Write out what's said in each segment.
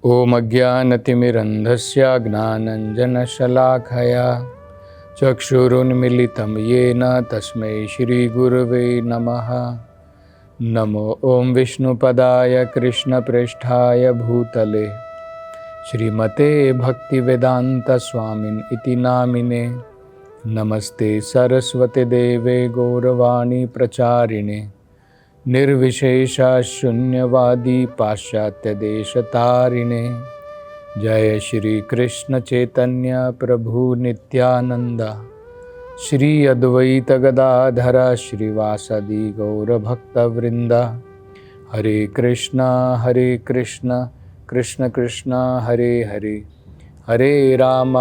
ॐ अज्ञानतिमिरन्धस्य ज्ञानाञ्जनशलाखया चक्षुरुन्मीलितं येन तस्मै श्रीगुरवे नमः। नमो ॐ विष्णुपदाय कृष्णप्रेष्ठाय भूतले श्रीमते भक्तिवेदान्तस्वामिन् इति नामिने। नमस्ते सरस्वती देवे गौरवाणी प्रचारिणे निर्विशेषा शून्यवादी पाश्चात्य देशतारिणे। जय श्री कृष्ण चैतन्य प्रभु नित्यानंद श्री अद्वैत गदाधर श्रीवासदि गौरभक्तवृंद। हरे कृष्ण कृष्ण कृष्ण हरे हरे, हरे राम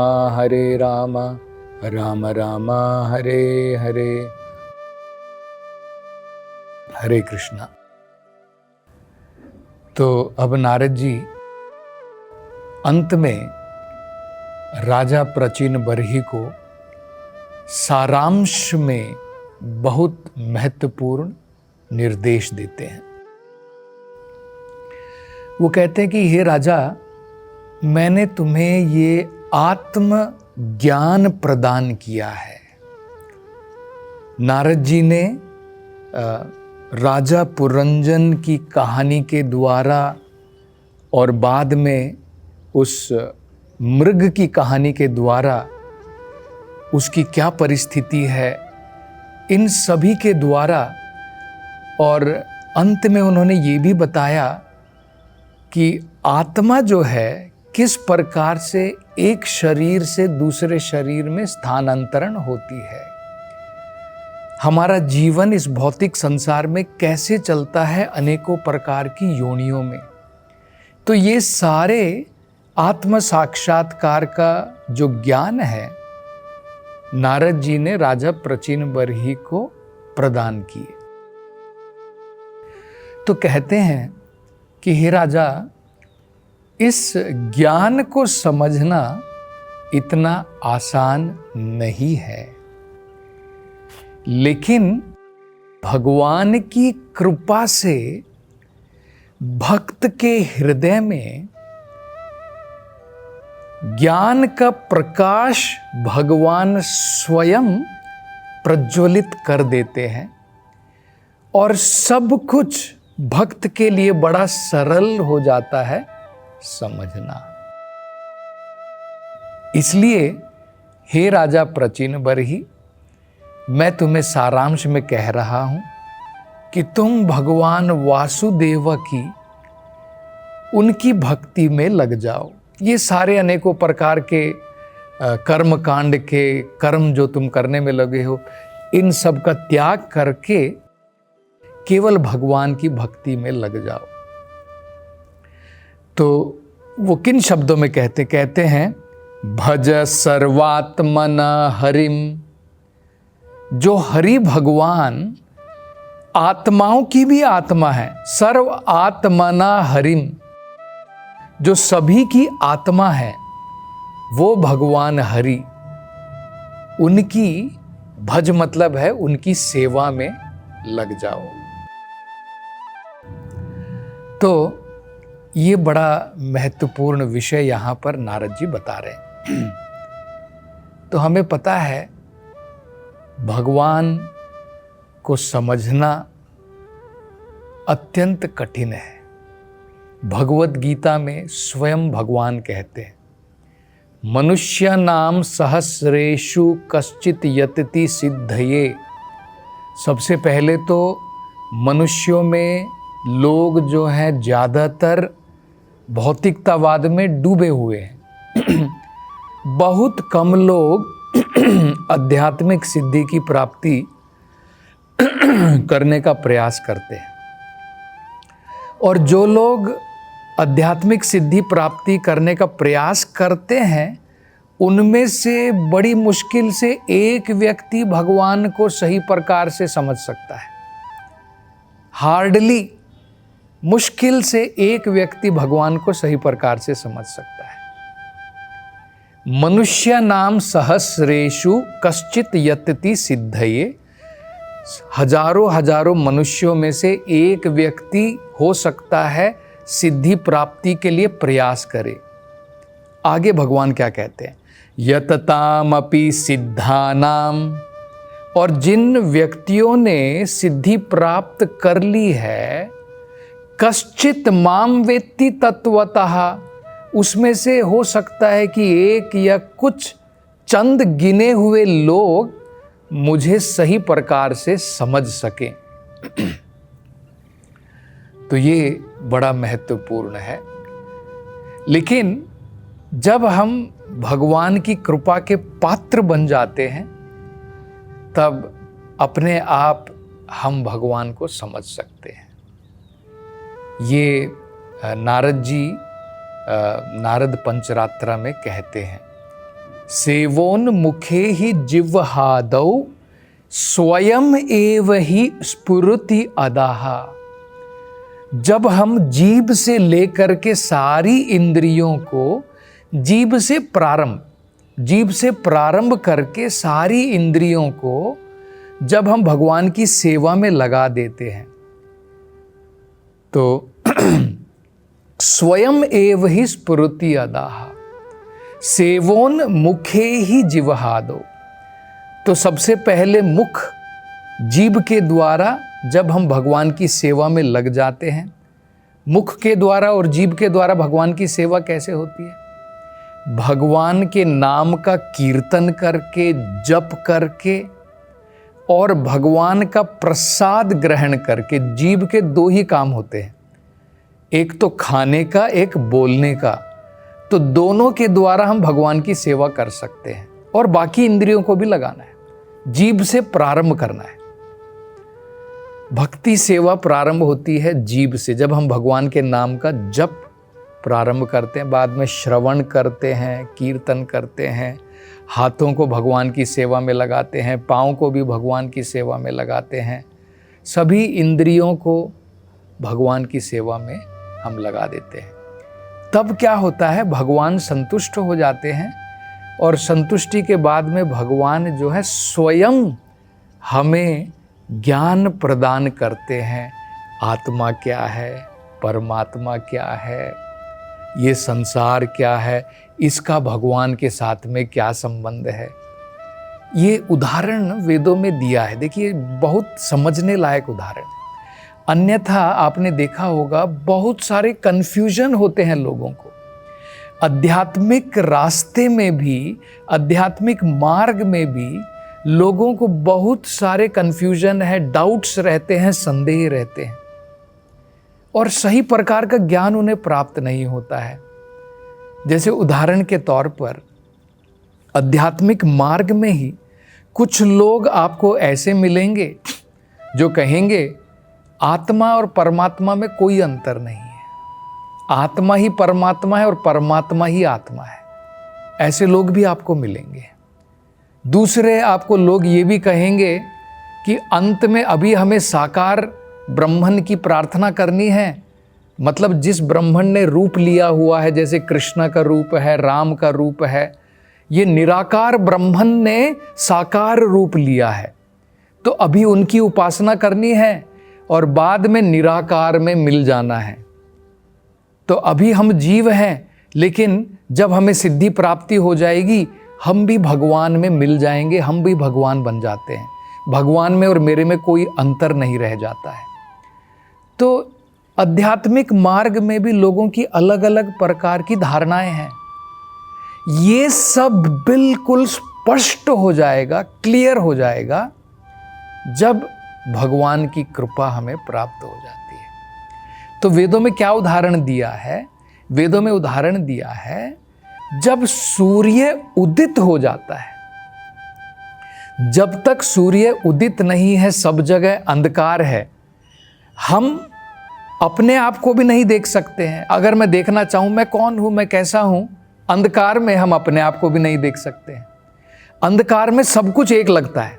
राम राम हरे हरे। हरे कृष्णा। तो अब नारद जी अंत में राजा प्राचीन बरही को सारांश में बहुत महत्वपूर्ण निर्देश देते हैं। वो कहते हैं कि हे राजा, मैंने तुम्हें ये आत्म ज्ञान प्रदान किया है। नारद जी ने राजा पुरंजन की कहानी के द्वारा और बाद में उस मृग की कहानी के द्वारा उसकी क्या परिस्थिति है, इन सभी के द्वारा, और अंत में उन्होंने ये भी बताया कि आत्मा जो है किस प्रकार से एक शरीर से दूसरे शरीर में स्थानांतरण होती है, हमारा जीवन इस भौतिक संसार में कैसे चलता है अनेकों प्रकार की योनियों में। तो ये सारे आत्म साक्षात्कार का जो ज्ञान है नारद जी ने राजा प्राचीन बरही को प्रदान किए। तो कहते हैं कि हे राजा, इस ज्ञान को समझना इतना आसान नहीं है, लेकिन भगवान की कृपा से भक्त के हृदय में ज्ञान का प्रकाश भगवान स्वयं प्रज्वलित कर देते हैं और सब कुछ भक्त के लिए बड़ा सरल हो जाता है समझना। इसलिए हे राजा प्राचीन बरही, मैं तुम्हें सारांश में कह रहा हूं कि तुम भगवान वासुदेव की उनकी भक्ति में लग जाओ। ये सारे अनेकों प्रकार के कर्म कांड के कर्म जो तुम करने में लगे हो, इन सब का त्याग करके केवल भगवान की भक्ति में लग जाओ। तो वो किन शब्दों में कहते हैं, भज सर्वात्मना हरिम। जो हरि भगवान आत्माओं की भी आत्मा है, सर्व आत्मना हरिम, जो सभी की आत्मा है, वो भगवान हरि, उनकी भज मतलब है उनकी सेवा में लग जाओ। तो ये बड़ा महत्वपूर्ण विषय यहां पर नारद जी बता रहे हैं। तो हमें पता है भगवान को समझना अत्यंत कठिन है। भगवत गीता में स्वयं भगवान कहते हैं, मनुष्य नाम सहस्रेषु कश्चित यतति सिद्धये। सबसे पहले तो मनुष्यों में लोग जो हैं ज़्यादातर भौतिकतावाद में डूबे हुए हैं। बहुत कम लोग आध्यात्मिक सिद्धि की प्राप्ति करने का प्रयास करते हैं, और जो लोग आध्यात्मिक सिद्धि प्राप्ति करने का प्रयास करते हैं उनमें से बड़ी मुश्किल से एक व्यक्ति भगवान को सही प्रकार से समझ सकता है। हार्डली, मुश्किल से एक व्यक्ति भगवान को सही प्रकार से समझ सकता है। मनुष्य नाम सहस्रेषु कश्चित यतति सिद्धये। हजारों हजारों मनुष्यों में से एक व्यक्ति हो सकता है सिद्धि प्राप्ति के लिए प्रयास करे। आगे भगवान क्या कहते हैं, यततामपि सिद्धानाम, और जिन व्यक्तियों ने सिद्धि प्राप्त कर ली है, कश्चित माम वेत्ति तत्वतः, उसमें से हो सकता है कि एक या कुछ चंद गिने हुए लोग मुझे सही प्रकार से समझ सकें। तो ये बड़ा महत्वपूर्ण है। लेकिन जब हम भगवान की कृपा के पात्र बन जाते हैं, तब अपने आप हम भगवान को समझ सकते हैं। ये नारद जी नारद पंचरात्रा में कहते हैं, सेवोन मुखे ही जिह्वादौ स्वयं एव ही स्फुरति अदाहा। जब हम जीभ से लेकर के सारी इंद्रियों को, जीभ से प्रारंभ करके सारी इंद्रियों को जब हम भगवान की सेवा में लगा देते हैं, तो स्वयं एव ही स्फुरति अदाहा, सेवोन मुखे ही जिह्वादौ। तो सबसे पहले मुख, जीभ के द्वारा जब हम भगवान की सेवा में लग जाते हैं, मुख के द्वारा और जीभ के द्वारा भगवान की सेवा कैसे होती है, भगवान के नाम का कीर्तन करके, जप करके और भगवान का प्रसाद ग्रहण करके। जीभ के दो ही काम होते हैं, एक तो खाने का, एक बोलने का। तो दोनों के द्वारा हम भगवान की सेवा कर सकते हैं और बाकी इंद्रियों को भी लगाना है। जीभ से प्रारंभ करना है। भक्ति सेवा प्रारंभ होती है जीभ से, जब हम भगवान के नाम का जप प्रारंभ करते हैं, बाद में श्रवण करते हैं, कीर्तन करते हैं, हाथों को भगवान की सेवा में लगाते हैं, पाँव को भी भगवान की सेवा में लगाते हैं, सभी इंद्रियों को भगवान की सेवा में हम लगा देते हैं। तब क्या होता है, भगवान संतुष्ट हो जाते हैं और संतुष्टि के बाद में भगवान जो है स्वयं हमें ज्ञान प्रदान करते हैं। आत्मा क्या है, परमात्मा क्या है, ये संसार क्या है, इसका भगवान के साथ में क्या संबंध है। ये उदाहरण वेदों में दिया है। देखिए, बहुत समझने लायक उदाहरण। अन्यथा आपने देखा होगा बहुत सारे कन्फ्यूजन होते हैं लोगों को। आध्यात्मिक रास्ते में भी, आध्यात्मिक मार्ग में भी लोगों को बहुत सारे कन्फ्यूजन है, डाउट्स रहते हैं, संदेह रहते हैं और सही प्रकार का ज्ञान उन्हें प्राप्त नहीं होता है। जैसे उदाहरण के तौर पर आध्यात्मिक मार्ग में ही कुछ लोग आपको ऐसे मिलेंगे जो कहेंगे आत्मा और परमात्मा में कोई अंतर नहीं है, आत्मा ही परमात्मा है और परमात्मा ही आत्मा है। ऐसे लोग भी आपको मिलेंगे। दूसरे आपको लोग ये भी कहेंगे कि अंत में अभी हमें साकार ब्रह्मन की प्रार्थना करनी है। मतलब जिस ब्रह्मन ने रूप लिया हुआ है, जैसे कृष्ण का रूप है, राम का रूप है, ये निराकार ब्रह्मन ने साकार रूप लिया है, तो अभी उनकी उपासना करनी है और बाद में निराकार में मिल जाना है। तो अभी हम जीव हैं, लेकिन जब हमें सिद्धि प्राप्ति हो जाएगी हम भी भगवान में मिल जाएंगे, हम भी भगवान बन जाते हैं। भगवान में और मेरे में कोई अंतर नहीं रह जाता है। तो आध्यात्मिक मार्ग में भी लोगों की अलग अलग प्रकार की धारणाएं हैं। ये सब बिल्कुल स्पष्ट हो जाएगा, क्लियर हो जाएगा जब भगवान की कृपा हमें प्राप्त हो जाती है। तो वेदों में क्या उदाहरण दिया है? वेदों में उदाहरण दिया है जब सूर्य उदित हो जाता है। जब तक सूर्य उदित नहीं है सब जगह अंधकार है। हम अपने आप को भी नहीं देख सकते हैं। अगर मैं देखना चाहूं मैं कौन हूं, मैं कैसा हूं, अंधकार में हम अपने आप को भी नहीं देख सकते हैं। अंधकार में सब कुछ एक लगता है।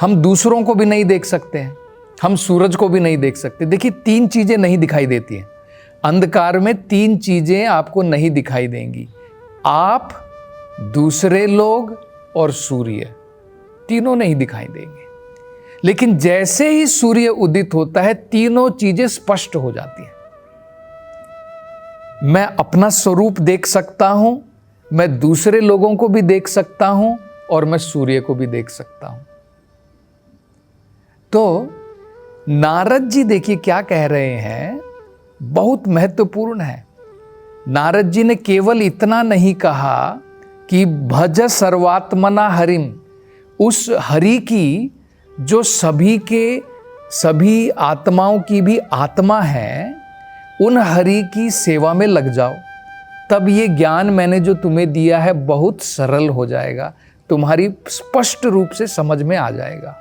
हम दूसरों को भी नहीं देख सकते हैं, हम सूरज को भी नहीं देख सकते। देखिए, तीन चीजें नहीं दिखाई देती हैं अंधकार में। तीन चीजें आपको नहीं दिखाई देंगी, आप, दूसरे लोग और सूर्य, तीनों नहीं दिखाई देंगे। लेकिन जैसे ही सूर्य उदित होता है तीनों चीजें स्पष्ट हो जाती हैं। मैं अपना स्वरूप देख सकता हूं, मैं दूसरे लोगों को भी देख सकता हूं और मैं सूर्य को भी देख सकता हूं। तो नारद जी देखिए क्या कह रहे हैं, बहुत महत्वपूर्ण है। नारद जी ने केवल इतना नहीं कहा कि भज सर्वात्मना हरिम, उस हरि की जो सभी आत्माओं की भी आत्मा है, उन हरि की सेवा में लग जाओ, तब ये ज्ञान मैंने जो तुम्हें दिया है बहुत सरल हो जाएगा, तुम्हारी स्पष्ट रूप से समझ में आ जाएगा।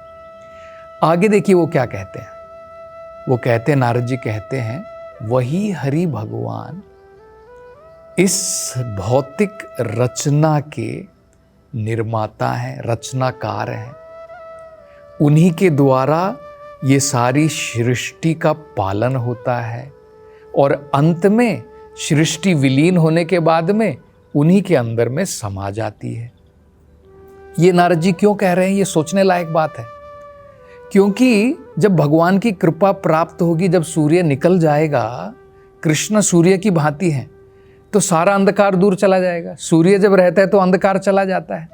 आगे देखिए वो क्या कहते हैं। वो कहते हैं, नारद जी कहते हैं, वही हरि भगवान इस भौतिक रचना के निर्माता हैं, रचनाकार हैं। उन्हीं के द्वारा ये सारी सृष्टि का पालन होता है और अंत में सृष्टि विलीन होने के बाद में उन्हीं के अंदर में समा जाती है। ये नारद जी क्यों कह रहे हैं, ये सोचने लायक बात है। क्योंकि जब भगवान की कृपा प्राप्त होगी, जब सूर्य निकल जाएगा, कृष्ण सूर्य की भांति हैं, तो सारा अंधकार दूर चला जाएगा। सूर्य जब रहता है तो अंधकार चला जाता है।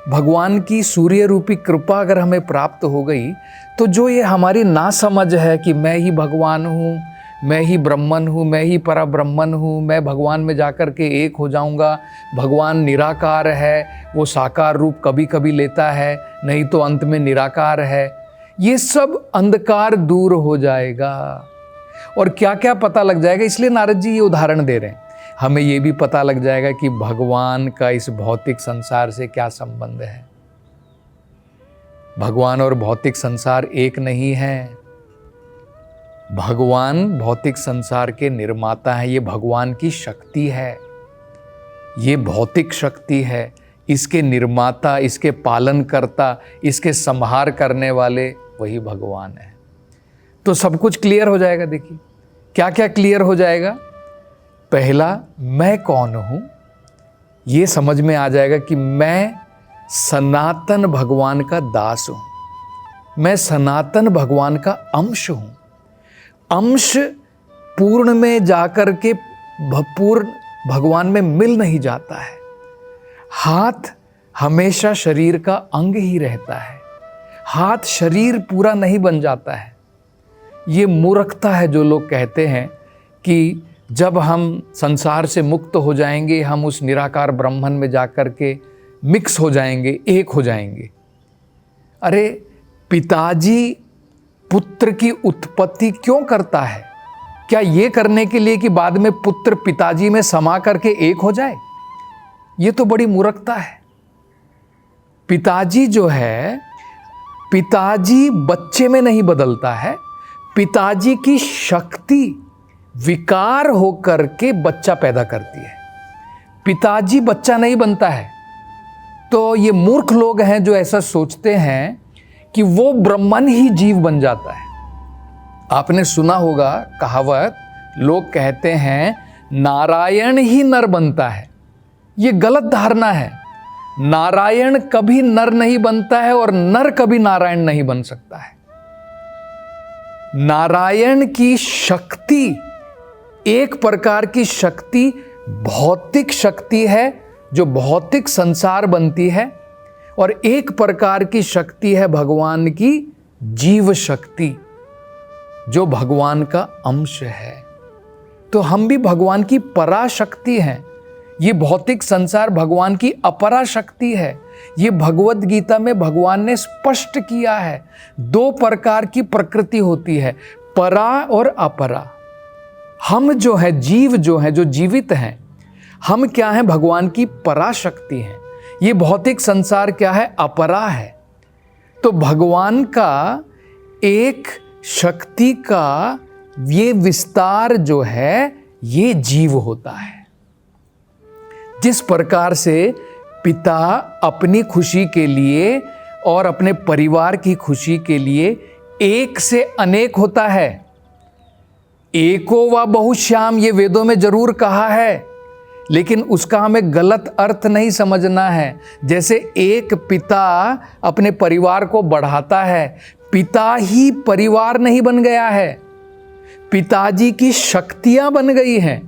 भगवान की सूर्य रूपी कृपा अगर हमें प्राप्त हो गई, तो जो ये हमारी नासमझ है कि मैं ही भगवान हूँ, मैं ही ब्रह्मन हूँ, मैं ही परब्रह्मन हूँ, मैं भगवान में जाकर के एक हो जाऊँगा, भगवान निराकार है, वो साकार रूप कभी कभी लेता है, नहीं तो अंत में निराकार है, ये सब अंधकार दूर हो जाएगा। और क्या क्या पता लग जाएगा, इसलिए नारद जी ये उदाहरण दे रहे हैं। हमें ये भी पता लग जाएगा कि भगवान का इस भौतिक संसार से क्या संबंध है। भगवान और भौतिक संसार एक नहीं है। भगवान भौतिक संसार के निर्माता है, ये भगवान की शक्ति है, ये भौतिक शक्ति है। इसके निर्माता, इसके पालन करता, इसके संहार करने वाले वही भगवान है। तो सब कुछ क्लियर हो जाएगा। देखिए क्या क्या क्लियर हो जाएगा। पहला, मैं कौन हूं, ये समझ में आ जाएगा कि मैं सनातन भगवान का दास हूं, मैं सनातन भगवान का अंश हूं। अंश पूर्ण में जाकर के पूर्ण भगवान में मिल नहीं जाता है। हाथ हमेशा शरीर का अंग ही रहता है, हाथ शरीर पूरा नहीं बन जाता है। ये मूर्खता है जो लोग कहते हैं कि जब हम संसार से मुक्त हो जाएंगे, हम उस निराकार ब्रह्मन में जाकर के मिक्स हो जाएंगे, एक हो जाएंगे। अरे पिताजी पुत्र की उत्पत्ति क्यों करता है? क्या ये करने के लिए कि बाद में पुत्र पिताजी में समा करके एक हो जाए? ये तो बड़ी मूर्खता है। पिताजी जो है, पिताजी बच्चे में नहीं बदलता है, पिताजी की शक्ति विकार होकर के बच्चा पैदा करती है। पिताजी बच्चा नहीं बनता है। तो ये मूर्ख लोग हैं जो ऐसा सोचते हैं कि वो ब्रह्मन ही जीव बन जाता है। आपने सुना होगा कहावत, लोग कहते हैं नारायण ही नर बनता है। ये गलत धारणा है। नारायण कभी नर नहीं बनता है और नर कभी नारायण नहीं बन सकता है। नारायण की शक्ति एक प्रकार की शक्ति भौतिक शक्ति है जो भौतिक संसार बनती है, और एक प्रकार की शक्ति है भगवान की जीव शक्ति जो भगवान का अंश है। तो हम भी भगवान की पराशक्ति हैं। ये भौतिक संसार भगवान की अपरा शक्ति है। ये भगवत गीता में भगवान ने स्पष्ट किया है। दो प्रकार की प्रकृति होती है, परा और अपरा। हम जो है, जीव जो है, जो जीवित हैं, हम क्या हैं? भगवान की पराशक्ति हैं। ये भौतिक संसार क्या है? अपरा है। तो भगवान का एक शक्ति का ये विस्तार जो है, ये जीव होता है। जिस प्रकार से पिता अपनी खुशी के लिए और अपने परिवार की खुशी के लिए एक से अनेक होता है, एको व बहुश्याम, ये वेदों में जरूर कहा है, लेकिन उसका हमें गलत अर्थ नहीं समझना है। जैसे एक पिता अपने परिवार को बढ़ाता है, पिता ही परिवार नहीं बन गया है, पिताजी की शक्तियां बन गई हैं।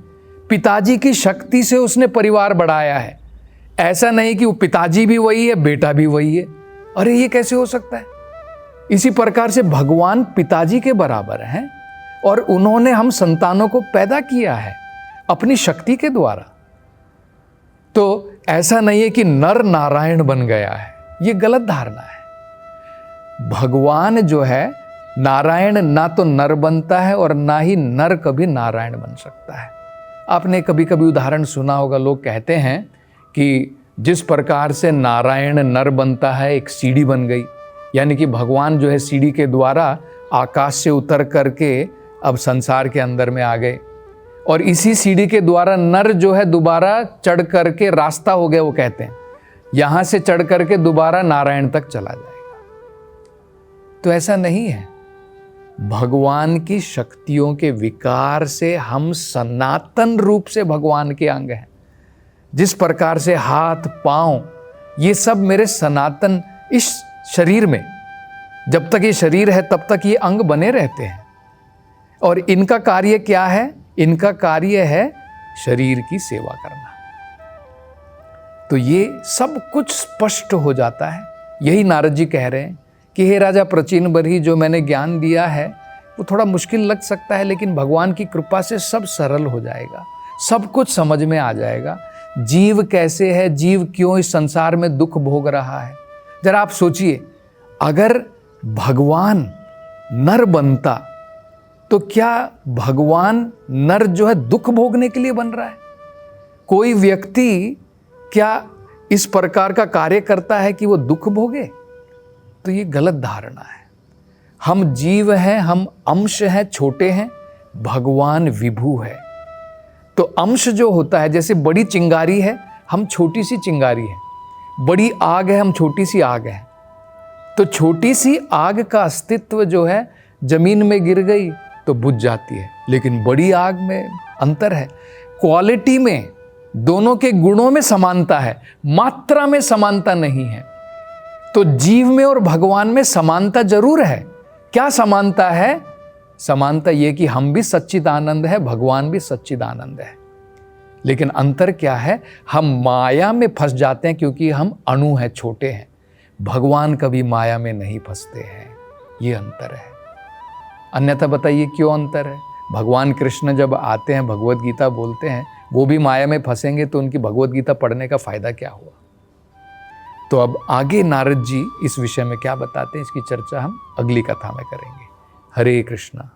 पिताजी की शक्ति से उसने परिवार बढ़ाया है। ऐसा नहीं कि वो पिताजी भी वही है, बेटा भी वही है। अरे ये कैसे हो सकता है? इसी प्रकार से भगवान पिताजी के बराबर हैं और उन्होंने हम संतानों को पैदा किया है अपनी शक्ति के द्वारा। तो ऐसा नहीं है कि नर नारायण बन गया है, ये गलत धारणा है। भगवान जो है नारायण ना तो नर बनता है और ना ही नर कभी नारायण बन सकता है। आपने कभी कभी उदाहरण सुना होगा, लोग कहते हैं कि जिस प्रकार से नारायण नर बनता है, एक सीढ़ी बन गई, यानी कि भगवान जो है सीढ़ी के द्वारा आकाश से उतर करके अब संसार के अंदर में आ गए, और इसी सीढ़ी के द्वारा नर जो है दोबारा चढ़ करके रास्ता हो गया। वो कहते हैं यहां से चढ़ करके दोबारा नारायण तक चला जाएगा। तो ऐसा नहीं है। भगवान की शक्तियों के विकार से हम सनातन रूप से भगवान के अंग हैं। जिस प्रकार से हाथ पांव ये सब मेरे सनातन इस शरीर में, जब तक ये शरीर है तब तक ये अंग बने रहते हैं। और इनका कार्य क्या है? इनका कार्य है शरीर की सेवा करना। तो ये सब कुछ स्पष्ट हो जाता है। यही नारद जी कह रहे हैं कि हे राजा प्राचीन बरही, जो मैंने ज्ञान दिया है वो थोड़ा मुश्किल लग सकता है, लेकिन भगवान की कृपा से सब सरल हो जाएगा, सब कुछ समझ में आ जाएगा। जीव कैसे है, जीव क्यों इस संसार में दुख भोग रहा है। जरा आप सोचिए, अगर भगवान नर बनता तो क्या भगवान नर जो है दुख भोगने के लिए बन रहा है? कोई व्यक्ति क्या इस प्रकार का कार्य करता है कि वो दुख भोगे? तो ये गलत धारणा है। हम जीव हैं, हम अंश हैं, छोटे हैं, भगवान विभू है। तो अंश जो होता है, जैसे बड़ी चिंगारी है, हम छोटी सी चिंगारी है, बड़ी आग है, हम छोटी सी आग है। तो छोटी सी आग का अस्तित्व जो है जमीन में गिर गई तो बुझ जाती है, लेकिन बड़ी आग में अंतर है। क्वालिटी में, दोनों के गुणों में समानता है, मात्रा में समानता नहीं है। तो जीव में और भगवान में समानता जरूर है। क्या समानता है? समानता ये कि हम भी सच्चिदानंद है, भगवान भी सच्चिदानंद है। लेकिन अंतर क्या है? हम माया में फंस जाते हैं क्योंकि हम अणु हैं, छोटे हैं। भगवान कभी माया में नहीं फंसते हैं, ये अंतर है। अन्यथा बताइए क्यों अंतर है? भगवान कृष्ण जब आते हैं, भगवत गीता बोलते हैं, वो भी माया में फंसेंगे तो उनकी भगवत गीता पढ़ने का फायदा क्या हुआ? तो अब आगे नारद जी इस विषय में क्या बताते हैं, इसकी चर्चा हम अगली कथा में करेंगे। हरे कृष्णा।